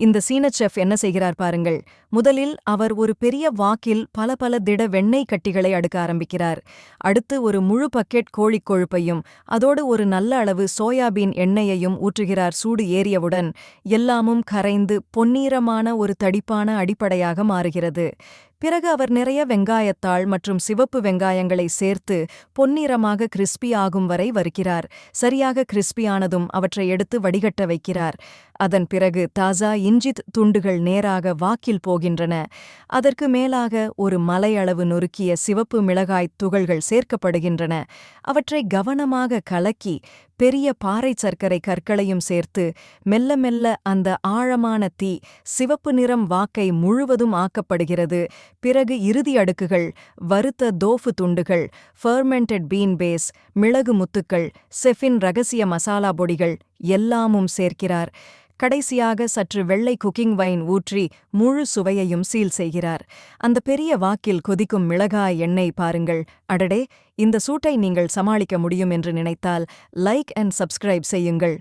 இந்த சீன செஃப் என்ன செய்கிறார் பாருங்கள். முதலில் அவர் ஒரு பெரிய வாக்கில் பல பல திட வெண்ணெய் கட்டிகளை அடுக்க ஆரம்பிக்கிறார். அடுத்து ஒரு முழு பக்கெட் கோழிக் கொழுப்பையும் அதோடு ஒரு நல்ல அளவு சோயாபீன் எண்ணெயையும் ஊற்றுகிறார். சூடு ஏறியவுடன் எல்லாமும் கரைந்து பொன்னீறமான ஒரு தடிப்பான அடிப்படையாக மாறுகிறது. பிறகு அவர் நிறைய வெங்காயத்தாள் மற்றும் சிவப்பு வெங்காயங்களை சேர்த்து பொன்னிறமாக கிறிஸ்பி ஆகும் வரை வறுக்கிறார். சரியாக கிறிஸ்பியானதும் அவற்றை எடுத்து வடிகட்ட வைக்கிறார். அதன் பிறகு தாசா இஞ்சி துண்டுகள் நேராக வாக்கில் போகின்றன. அதற்கு மேலாக ஒரு மலையளவு நொறுக்கிய சிவப்பு மிளகாய் துகள்கள் சேர்க்கப்படுகின்றன. அவற்றை கவனமாக கலக்கி பெரிய பாறை சர்க்கரை கற்களையும் சேர்த்து மெல்ல மெல்ல அந்த ஆழமான தீ சிவப்பு நிறம் வாக்கை முழுவதும் ஆக்கப்படுகிறது. பிறகு இறுதி அடுக்குகள் வறுத்த தோஃபு துண்டுகள், ஃபெர்மெண்டட் பீன் பேஸ், மிளகு முத்துக்கள், செஃபின் ரகசிய மசாலா பொடிகள் எல்லாமும் சேர்க்கிறார். கடைசியாக சற்று வெள்ளை குக்கிங் வைன் ஊற்றி முழு சுவையையும் சீல் செய்கிறார். அந்த பெரிய வாக்கில் கொதிக்கும் மிளகாய் எண்ணெய் பாருங்கள். அடடே, இந்த சூட்டை நீங்கள் சமாளிக்க முடியும் என்று நினைத்தால் லைக் அண்ட் சப்ஸ்கிரைப் செய்யுங்கள்.